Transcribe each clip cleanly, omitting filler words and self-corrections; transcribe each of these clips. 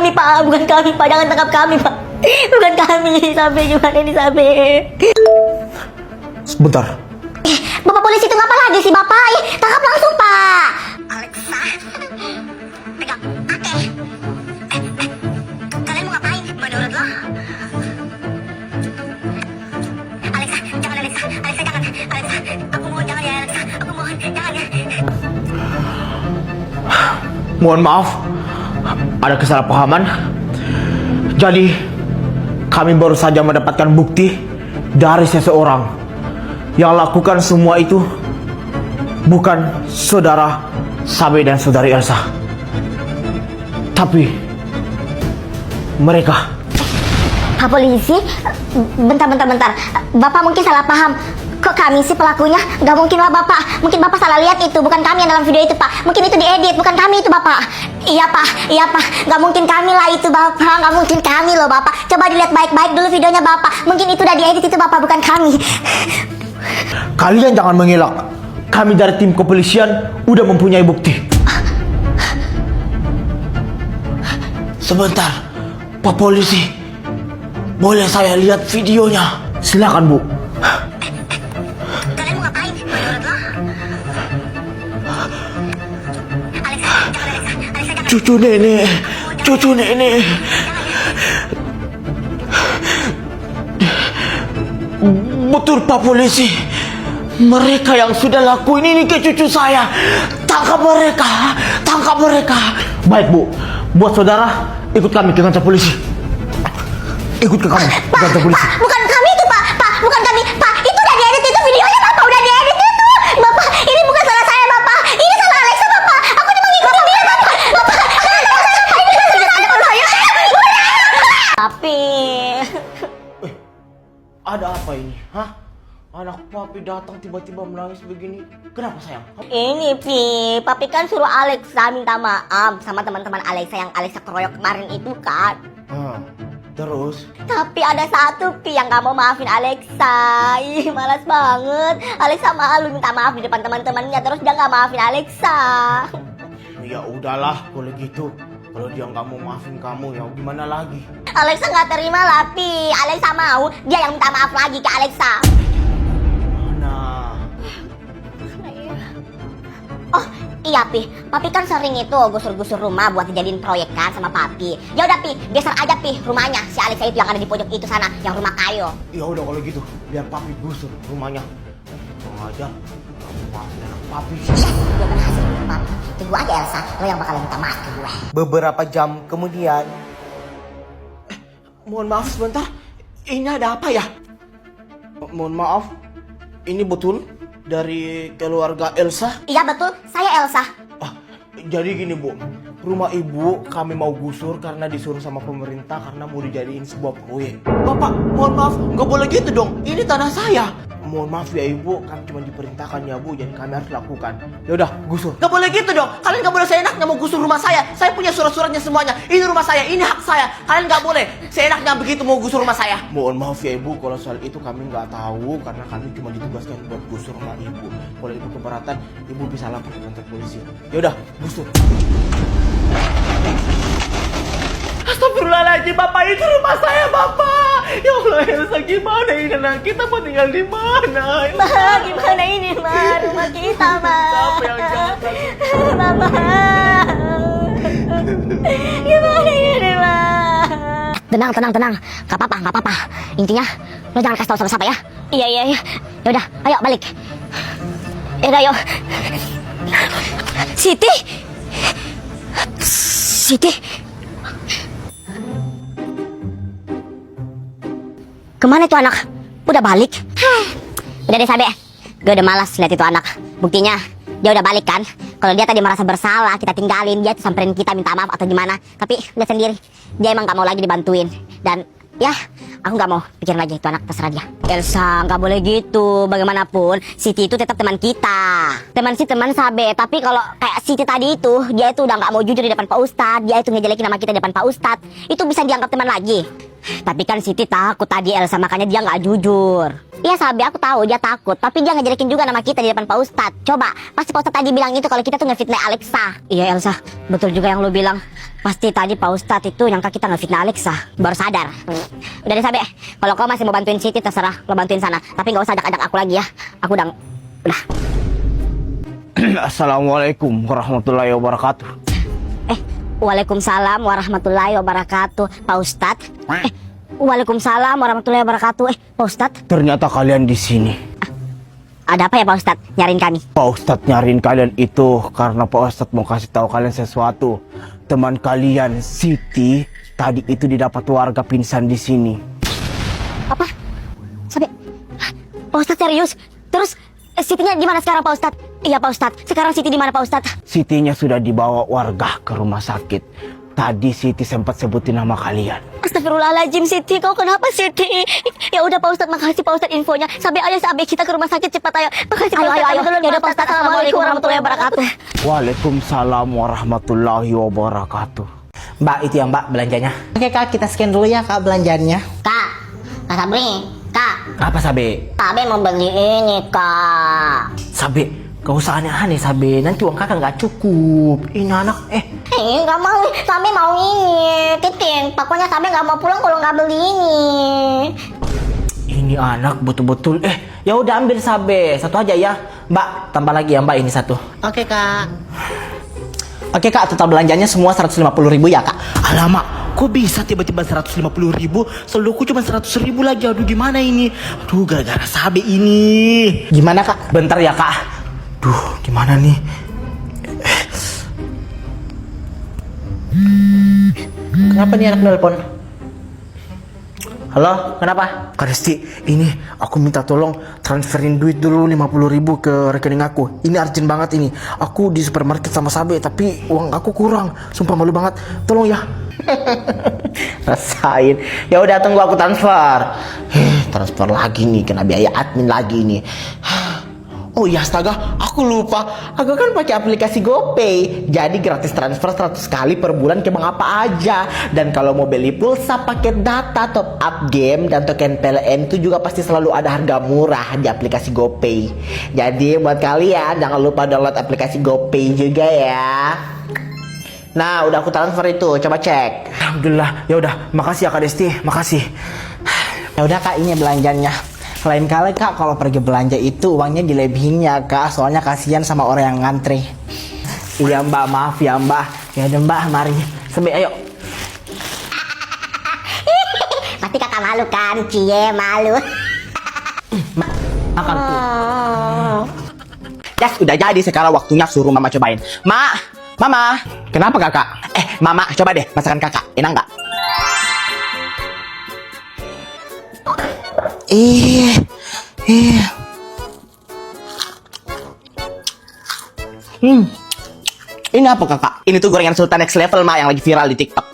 kami Pak, bukan kami Pak, jangan tangkap kami Pak. Bukan kami, Sabe, gimana ini Sabe? Sebentar. Bapak polisi itu ngapa lagi sih Bapak? Tangkap langsung Pak. Alexa, pegang. Kalian mau ngapain menurut lo? Alexa, jangan Alexa. Alexa jangan. Alexa, aku mohon jangan ya Alexa. Aku mohon jangan ya. Mohon maaf, ada kesalahpahaman. Jadi, kami baru saja mendapatkan bukti dari seseorang yang lakukan semua itu bukan saudara Sabe dan saudari Elsa, tapi mereka. Pak polisi, bentar. Bapak mungkin salah paham. Kok kami sih pelakunya? Gak mungkin lah Bapak. Mungkin Bapak salah lihat itu. Bukan kami yang dalam video itu Pak. Mungkin itu diedit. Bukan kami itu Bapak. Iya Pak. Gak mungkin kami lah itu Bapak. Gak mungkin kami loh Bapak. Coba dilihat baik-baik dulu videonya Bapak. Mungkin itu udah diedit itu Bapak. Bukan kami. Kalian jangan mengelak. Kami dari tim kepolisian udah mempunyai bukti. Sebentar, Pak Polisi. Boleh saya lihat videonya? Silakan Bu. Kalian mau ngapain? Menurut lo? Alexa, jangan. Cucu nenek. Betul Pak Polisi. Mereka yang sudah lakuin ini ke cucu saya. Tangkap mereka. Baik Bu. Buat saudara, ikut kami ke kantor polisi. Ikut ke kami, ke kantor polisi. Pak, bukan kami itu Pak. Bukan kami. Pak, itu udah diedit itu videonya Bapak. Udah diedit itu. Bapak, ini bukan salah saya Bapak. Ini salah Alexa Bapak. Aku cuma ngikutin dia Bapak. Tapi Ada apa ini? Hah? Anak papi datang tiba-tiba menangis begini. Kenapa sayang? ini Papi kan suruh Alexa minta maaf sama teman-teman Alexa yang Alexa keroyok kemarin itu kan. Terus? Tapi ada satu yang gak mau maafin Alexa. Ih, malas banget. Alexa malu minta maaf di depan teman-temannya, terus dia gak maafin Alexa. Ya udahlah kalau gitu. Kalau dia nggak mau maafin kamu, ya gimana lagi? Alexa gak terima lah Pi. Alexa mau dia yang minta maaf lagi ke Alexa. Mana? Oh iya Pi, Papi kan sering itu gusur-gusur rumah buat dijadiin proyek kan sama Papi. Ya udah Pi, geser aja Pi rumahnya si Alexa itu yang ada di pojok itu sana, yang rumah kayu. Ya udah kalau gitu, biar papi gusur rumahnya. Aja, kamu maafin anak papi. Gue berhasil minta maaf. Tunggu aja Elsa, lo yang bakal minta maaf ke gue. Beberapa jam kemudian. Mohon maaf sebentar. Ini ada apa ya? Mohon maaf. Ini betul dari keluarga Elsa? Iya betul, saya Elsa. Jadi gini Bu, rumah ibu kami mau gusur karena disuruh sama pemerintah karena mau dijadiin sebuah proyek. Bapak, mohon maaf, nggak boleh gitu dong. Ini tanah saya. Mohon maaf ya ibu, kami cuma diperintahkan ya Bu, jadi kami harus lakukan. Ya udah, gusur. Nggak boleh gitu dong. Kalian nggak boleh seenaknya mau gusur rumah saya. Saya punya surat-suratnya semuanya. Ini rumah saya, ini hak saya. Kalian nggak boleh seenaknya begitu mau gusur rumah saya. Mohon maaf ya ibu, kalau soal itu kami nggak tahu karena kami cuma ditugaskan buat gusur rumah ibu. Kalau ibu keberatan, ibu bisa lapor ke kantor polisi. Ya udah, gusur. Astagfirullahaladzim, Bapak, itu rumah saya, Bapak. Ya Allah, Elsa, gimana ini anak kita mau tinggal di mana? Ma, gimana ini Ma, rumah kita Ma. Siapa yang jahat? Mama, gimana ini Ma? Tenang, gak apa-apa. Intinya, lo jangan kasih tahu sama siapa ya. Iya. Yaudah, ayo balik. Yaudah, yuk. Siti. Kemana itu anak? Udah balik? Udah deh Sabe, gue udah malas lihat itu anak. Buktinya dia udah balik kan. Kalau dia tadi merasa bersalah, kita tinggalin, dia tuh samperin kita minta maaf atau gimana. Tapi lihat sendiri, dia emang gak mau lagi dibantuin. Dan ya, aku gak mau pikirin lagi itu anak, terserah dia. Elsa, gak boleh gitu. Bagaimanapun, Siti itu tetap teman kita. Teman Sabe. Tapi kalau kayak Siti tadi itu, dia itu udah gak mau jujur di depan Pak Ustadz. Dia itu ngejelekin nama kita di depan Pak Ustadz. Itu bisa dianggap teman lagi. Tapi kan Siti takut tadi Elsa, makanya dia nggak jujur. Iya Sabi, aku tahu dia takut, tapi dia ngejelekin juga nama kita di depan Pak Ustadz. Coba, pasti Pak Ustadz tadi bilang itu kalau kita tuh ngefitnah Alexa. Iya Elsa, betul juga yang lu bilang. Pasti tadi Pak Ustadz itu nyangka kita ngefitnah Alexa, baru sadar. Udah deh Sabi, kalau kau masih mau bantuin Siti terserah, lo bantuin sana. Tapi nggak usah ajak-ajak aku lagi ya. Aku udah. Assalamualaikum warahmatullahi wabarakatuh. Waalaikumsalam warahmatullahi wabarakatuh, Pak Ustadz. Waalaikumsalam warahmatullahi wabarakatuh. Pak Ustadz. Ternyata kalian di sini. Ada apa ya Pak Ustadz? Nyariin kami. Pak Ustadz nyariin kalian itu karena Pak Ustadz mau kasih tahu kalian sesuatu. Teman kalian Siti tadi itu didapat warga pingsan di sini. Apa? Sampai Pak Ustadz serius? Terus Sitinya di mana sekarang Pak Ustadz? Iya Pak Ustadz. Sekarang Siti di mana Pak Ustadz? Sitinya sudah dibawa warga ke rumah sakit. Tadi Siti sempat sebutin nama kalian. Astagfirullahaladzim Siti, kau kenapa Siti? Ya udah Pak Ustadz, makasih Pak Ustadz infonya. Sampai kita ke rumah sakit cepat ayo. Makasih Pak Ustadz. Ayo. Ya udah Pak Ustadz. Assalamualaikum warahmatullahi wabarakatuh. Waalaikumsalam warahmatullahi wabarakatuh. Mbak, itu ya Mbak belanjanya. Oke Kak, kita scan dulu ya Kak belanjanya. Kak Sabri, Kak. Apa Sabe? Sabe mau beli ini Kak. Sabe, gak usah aneh-aneh Sabe. Nanti uang kakak gak cukup. Ini anak Gak mau, Sabe mau ini. Titin, pokoknya Sabe gak mau pulang kalau gak beli ini. Ini anak betul-betul. Ya udah ambil Sabe. Satu aja ya. Mbak, tambah lagi ya Mbak ini satu. Oke Kak. Oke Kak, total belanjanya semua 150.000 ya Kak. Alamak, kok bisa tiba-tiba 150.000? Saldoku cuma 100.000 lagi. Aduh gimana ini? Aduh gara-gara Sabe ini. Gimana Kak? Bentar ya Kak. Duh gimana nih? Kenapa nih anak nelpon? Halo, kenapa? Kak Desti, ini aku minta tolong transferin duit dulu 50.000 ke rekening aku. Ini urgent banget ini. Aku di supermarket sama Sabe tapi uang aku kurang. Sumpah malu banget. Tolong ya. Rasain. Ya udah tunggu aku transfer. Transfer lagi nih, kena biaya admin lagi nih. Oh iya astaga, aku lupa. Aku kan pakai aplikasi GoPay. Jadi gratis transfer 100 kali per bulan ke bank apa aja. Dan kalau mau beli pulsa, paket data, top up game, dan token PLN itu juga pasti selalu ada harga murah di aplikasi GoPay. Jadi buat kalian jangan lupa download aplikasi GoPay juga ya. Nah, udah aku transfer itu, coba cek. Alhamdulillah. Ya udah, makasih ya Kak Desti, makasih. Ya udah Kak, ini belanjanya. Lain kali Kak kalau pergi belanja itu uangnya dilebihin ya Kak, soalnya kasihan sama orang yang ngantri. Iya Mbak, maaf ya Mbak. Ya udah Mbak, mari. Sebe, ayo. Pasti kakak malu kan? Cie malu. Makan tuh. Ya udah jadi, sekarang waktunya suruh Mama cobain. Mama, kenapa Kakak? Mama coba deh masakan Kakak, enak nggak? Ini apa Kakak? Ini tuh gorengan Sultan Next Level yang lagi viral di TikTok.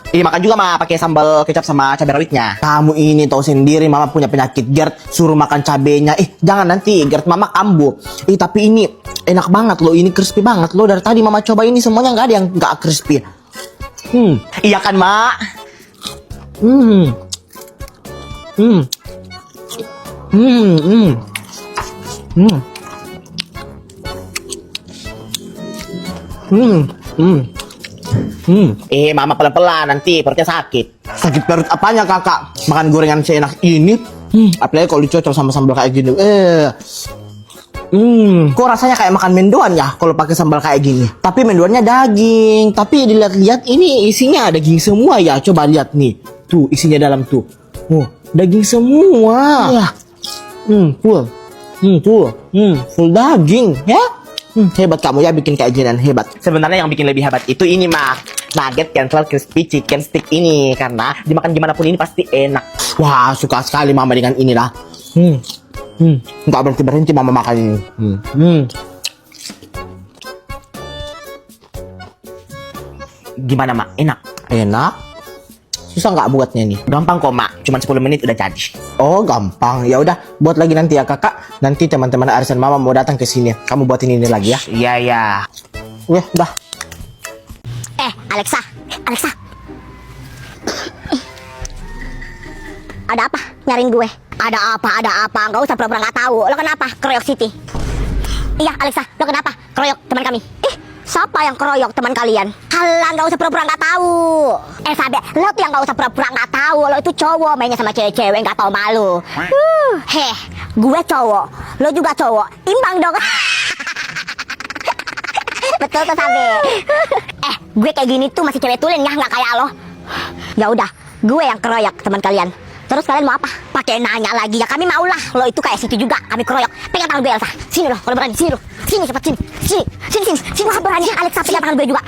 Ini makan juga pakai sambal kecap sama cabai rawitnya. Kamu ini tahu sendiri Mama punya penyakit GERD, suruh makan cabenya. Jangan nanti GERD Mama kambuh. Tapi ini enak banget loh, ini crispy banget loh. Dari tadi Mama coba ini semuanya nggak ada yang nggak crispy. Iya kan Mak? Mama pelan-pelan nanti perutnya sakit. Sakit perut apanya Kakak? Makan gorengan seenak ini. Apalagi kalau dicocol sama sambal kayak gini. Kok rasanya kayak makan mendoan ya kalau pakai sambal kayak gini. Tapi mendoannya daging. Tapi dilihat-lihat ini isinya daging semua ya. Coba lihat nih. Tuh isinya dalam tuh. Oh, daging semua. Iya. Full. Full daging ya. Hebat kamu ya bikin kayak ginian, hebat. Sebenarnya yang bikin lebih hebat itu ini mah nugget cancel crispy chicken stick ini, karena dimakan gimana pun ini pasti enak. Wah, suka sekali Mama dengan ini lah. Nggak berhenti Mama makan ini. Gimana Mak? Enak? Enak. Susah nggak buatnya nih? Gampang kok Mak, cuma 10 menit udah jadi. Oh gampang, ya udah buat lagi nanti ya Kakak. Nanti teman-teman arisan Mama mau datang ke sini. Kamu buatin ini lagi ya. Iya ya. Udah. Alexa. Ada apa? Nyariin gue? Ada apa? Nggak usah pura-pura nggak tahu. Lo kenapa? Keroyok Siti. Iya, Alexa, lo kenapa? Keroyok teman kami. Siapa yang keroyok teman kalian? Halah, nggak usah pura-pura nggak tahu. Sabe, lo tuh yang nggak usah pura-pura nggak tahu. Lo itu cowok mainnya sama cewek-cewek nggak tahu malu. Gue cowok, lo juga cowok. Imbang dong. Betul tuh Sabe. Gue kayak gini tuh masih cewek tulen ya, nggak kayak lo. Ya udah, gue yang keroyok teman kalian. Terus kalian mau apa? Pakai nanya lagi ya, kami mau lah. Lo itu kayak situ juga, kami keroyok. Pegang tangan gue Elsa. Sini lo, kalau berani. Sini lo. Sini cepat sini. Sini lo berani. Alexa pegang tangan gue juga.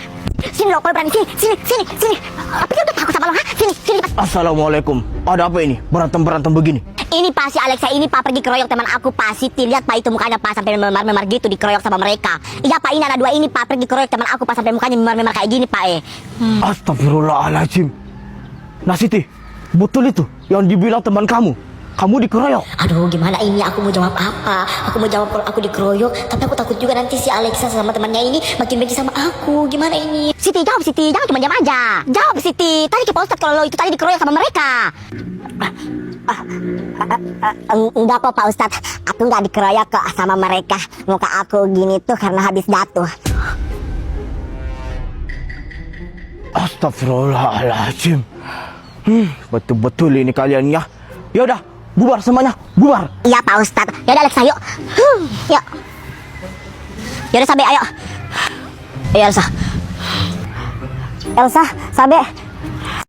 Sini lo, kalau berani. Sini. Apa udah takut sama lo? Sini cepat. Assalamualaikum. Ada apa ini? Berantem begini. Ini pasti Alexa, ini Pak pergi keroyok teman aku Pak Siti. Lihat Pak itu mukanya Pak sampai memar-memar gitu dikeroyok sama mereka. Iya Pak, ini ada dua ini Pak pergi keroyok teman aku Pak sampai mukanya memar-memar kayak gini Pak Astagfirullahaladzim. Nah Siti, betul itu yang dibilang teman kamu. Kamu dikeroyok. Aduh gimana ini, aku mau jawab apa? Aku mau jawab kalau aku dikeroyok, tapi aku takut juga nanti si Alexa sama temannya ini makin benci sama aku. Gimana ini? Siti, jawab Siti, jangan cuma diam aja. Jawab Siti, tadi ke Pak Ustadz kalau lo itu tadi dikeroyok sama mereka. Enggak kok Pak Ustadz, aku nggak dikeroyok kok sama mereka. Muka aku gini tuh karena habis jatuh. Astagfirullahaladzim. Betul-betul ini kalian ya. Ya udah, bubar semuanya, bubar. Iya Pak Ustadz. Yaudah Alexa yuk. Yuk. Yaudah Sabe ayo. Ayo Elsa. Elsa, Sabe.